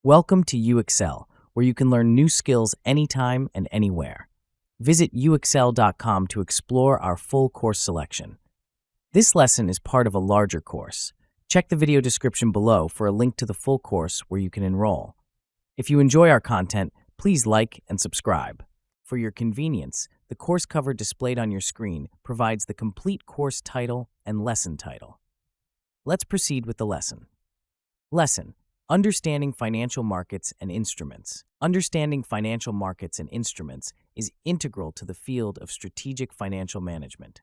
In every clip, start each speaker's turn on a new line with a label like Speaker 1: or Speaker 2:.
Speaker 1: Welcome to UXL, where you can learn new skills anytime and anywhere. Visit uxl.com to explore our full course selection. This lesson is part of a larger course. Check the video description below for a link to the full course where you can enroll. If you enjoy our content, please like and subscribe. For your convenience, the course cover displayed on your screen provides the complete course title and lesson title. Let's proceed with the lesson. Lesson: Understanding Financial Markets and Instruments. Understanding financial markets and instruments is integral to the field of strategic financial management.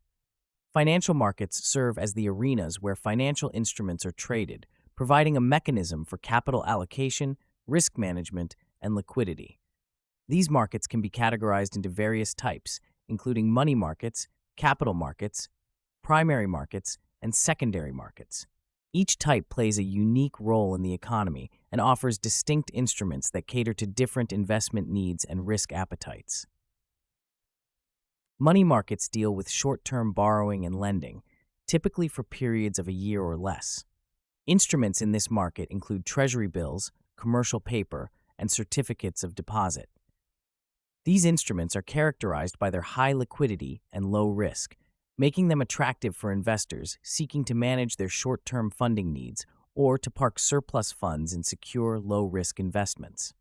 Speaker 1: Financial markets serve as the arenas where financial instruments are traded, providing a mechanism for capital allocation, risk management, and liquidity. These markets can be categorized into various types, including money markets, capital markets, primary markets, and secondary markets. Each type plays a unique role in the economy and offers distinct instruments that cater to different investment needs and risk appetites. Money markets deal with short-term borrowing and lending, typically for periods of a year or less. Instruments in this market include treasury bills, commercial paper, and certificates of deposit. These instruments are characterized by their high liquidity and low risk, making them attractive for investors seeking to manage their short-term funding needs or to park surplus funds in secure, low-risk investments.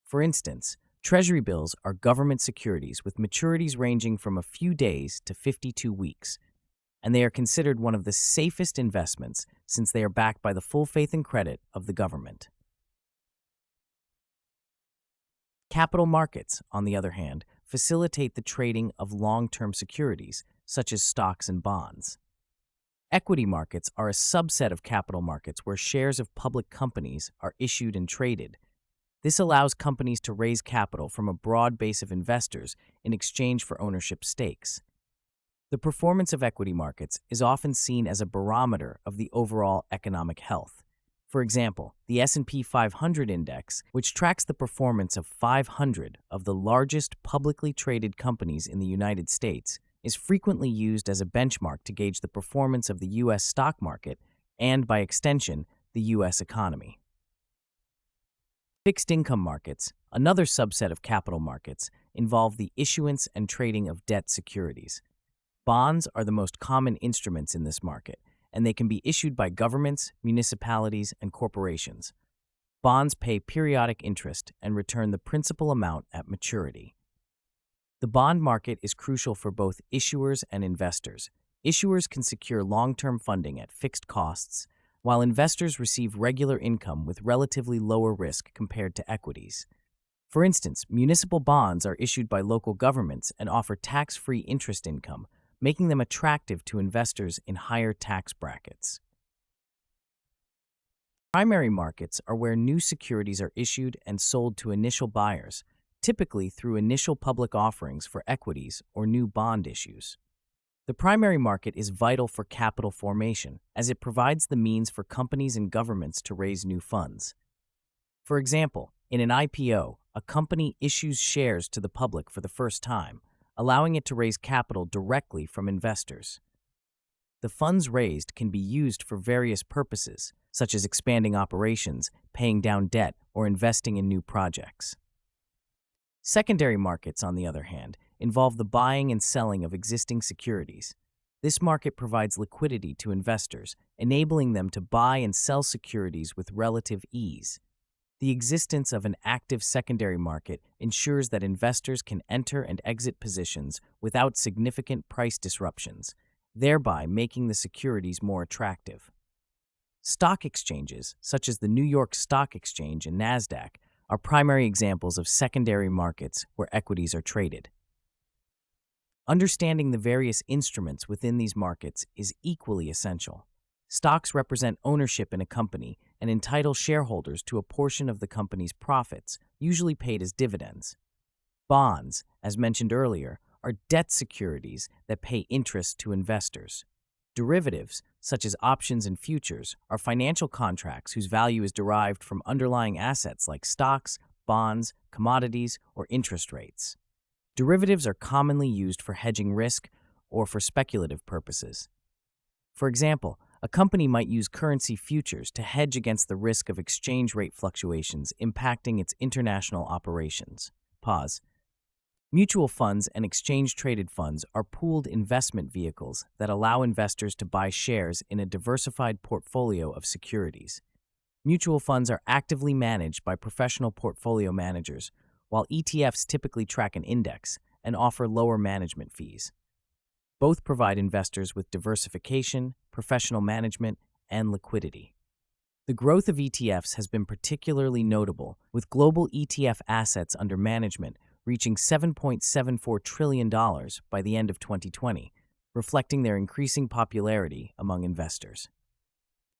Speaker 1: For instance, treasury bills are government securities with maturities ranging from a few days to 52 weeks, and they are considered one of the safest investments since they are backed by the full faith and credit of the government. Capital markets, on the other hand, facilitate the trading of long-term securities, such as stocks and bonds. Equity markets are a subset of capital markets where shares of public companies are issued and traded. This allows companies to raise capital from a broad base of investors in exchange for ownership stakes. The performance of equity markets is often seen as a barometer of the overall economic health. For example, the S&P 500 index, which tracks the performance of 500 of the largest publicly traded companies in the United States, is frequently used as a benchmark to gauge the performance of the U.S. stock market and, by extension, the U.S. economy. Fixed income markets, another subset of capital markets, involve the issuance and trading of debt securities. Bonds are the most common instruments in this market, and they can be issued by governments, municipalities, and corporations. Bonds pay periodic interest and return the principal amount at maturity. The bond market is crucial for both issuers and investors. Issuers can secure long-term funding at fixed costs, while investors receive regular income with relatively lower risk compared to equities. For instance, municipal bonds are issued by local governments and offer tax-free interest income, making them attractive to investors in higher tax brackets. Primary markets are where new securities are issued and sold to initial buyers, typically through initial public offerings for equities or new bond issues. The primary market is vital for capital formation, as it provides the means for companies and governments to raise new funds. For example, in an IPO, a company issues shares to the public for the first time, allowing it to raise capital directly from investors. The funds raised can be used for various purposes, such as expanding operations, paying down debt, or investing in new projects. Secondary markets, on the other hand, involve the buying and selling of existing securities. This market provides liquidity to investors, enabling them to buy and sell securities with relative ease. The existence of an active secondary market ensures that investors can enter and exit positions without significant price disruptions, thereby making the securities more attractive. Stock exchanges, such as the New York Stock Exchange and NASDAQ, are primary examples of secondary markets where equities are traded. Understanding the various instruments within these markets is equally essential. Stocks represent ownership in a company and entitle shareholders to a portion of the company's profits, usually paid as dividends. Bonds, as mentioned earlier, are debt securities that pay interest to investors. Derivatives, such as options and futures, are financial contracts whose value is derived from underlying assets like stocks, bonds, commodities, or interest rates. Derivatives are commonly used for hedging risk or for speculative purposes. For example, a company might use currency futures to hedge against the risk of exchange rate fluctuations impacting its international operations. Pause. Mutual funds and exchange-traded funds are pooled investment vehicles that allow investors to buy shares in a diversified portfolio of securities. Mutual funds are actively managed by professional portfolio managers, while ETFs typically track an index and offer lower management fees. Both provide investors with diversification, professional management, and liquidity. The growth of ETFs has been particularly notable, with global ETF assets under management reaching $7.74 trillion by the end of 2020, reflecting their increasing popularity among investors.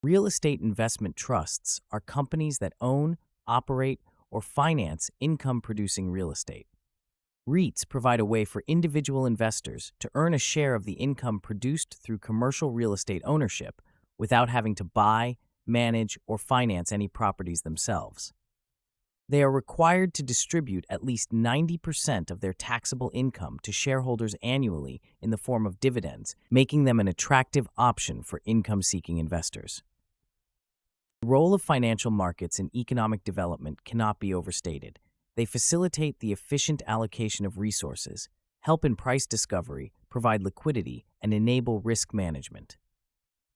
Speaker 1: Real estate investment trusts are companies that own, operate, or finance income-producing real estate. REITs provide a way for individual investors to earn a share of the income produced through commercial real estate ownership without having to buy, manage, or finance any properties themselves. They are required to distribute at least 90% of their taxable income to shareholders annually in the form of dividends, making them an attractive option for income-seeking investors. The role of financial markets in economic development cannot be overstated. They facilitate the efficient allocation of resources, help in price discovery, provide liquidity, and enable risk management.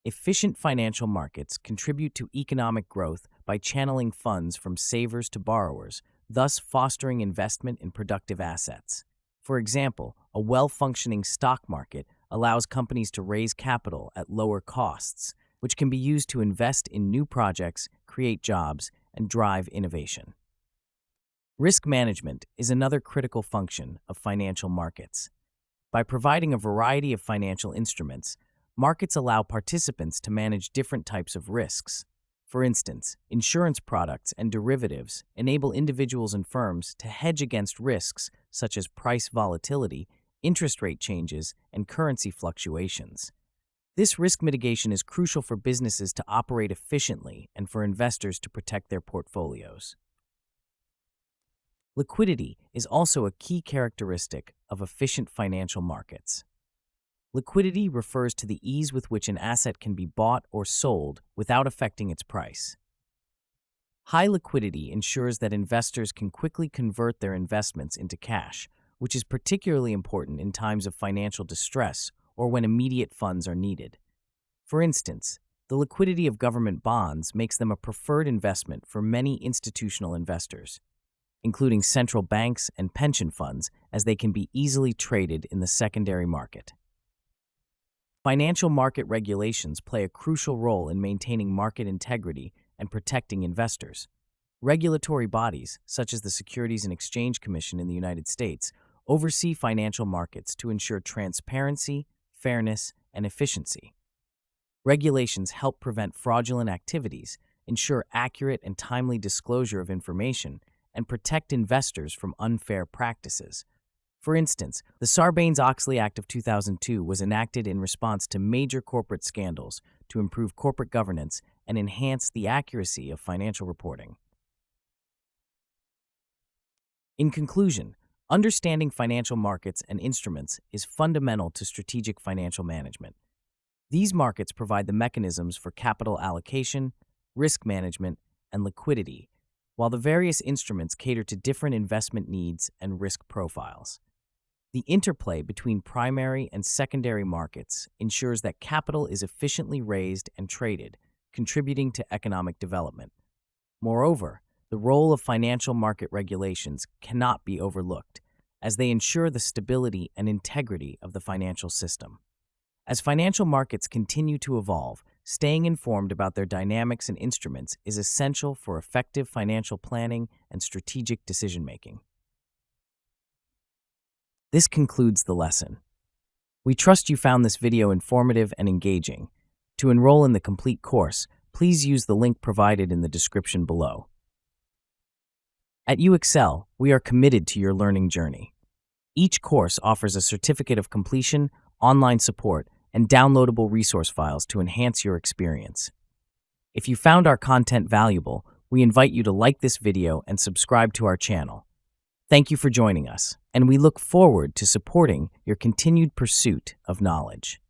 Speaker 1: Efficient financial markets contribute to economic growth by channeling funds from savers to borrowers, thus fostering investment in productive assets. For example, a well-functioning stock market allows companies to raise capital at lower costs, which can be used to invest in new projects, create jobs, and drive innovation. Risk management is another critical function of financial markets. By providing a variety of financial instruments, markets allow participants to manage different types of risks. For instance, insurance products and derivatives enable individuals and firms to hedge against risks such as price volatility, interest rate changes, and currency fluctuations. This risk mitigation is crucial for businesses to operate efficiently and for investors to protect their portfolios. Liquidity is also a key characteristic of efficient financial markets. Liquidity refers to the ease with which an asset can be bought or sold without affecting its price. High liquidity ensures that investors can quickly convert their investments into cash, which is particularly important in times of financial distress or when immediate funds are needed. For instance, the liquidity of government bonds makes them a preferred investment for many institutional investors, including central banks and pension funds, as they can be easily traded in the secondary market. Financial market regulations play a crucial role in maintaining market integrity and protecting investors. Regulatory bodies, such as the Securities and Exchange Commission in the United States, oversee financial markets to ensure transparency, fairness, and efficiency. Regulations help prevent fraudulent activities, ensure accurate and timely disclosure of information, and protect investors from unfair practices. For instance, the Sarbanes-Oxley Act of 2002 was enacted in response to major corporate scandals to improve corporate governance and enhance the accuracy of financial reporting. In conclusion, understanding financial markets and instruments is fundamental to strategic financial management. These markets provide the mechanisms for capital allocation, risk management, and liquidity, while the various instruments cater to different investment needs and risk profiles. The interplay between primary and secondary markets ensures that capital is efficiently raised and traded, contributing to economic development. Moreover, the role of financial market regulations cannot be overlooked, as they ensure the stability and integrity of the financial system. As financial markets continue to evolve, staying informed about their dynamics and instruments is essential for effective financial planning and strategic decision-making. This concludes the lesson. We trust you found this video informative and engaging. To enroll in the complete course, please use the link provided in the description below. At UExcel, we are committed to your learning journey. Each course offers a certificate of completion, online support, and downloadable resource files to enhance your experience. If you found our content valuable, we invite you to like this video and subscribe to our channel. Thank you for joining us, and we look forward to supporting your continued pursuit of knowledge.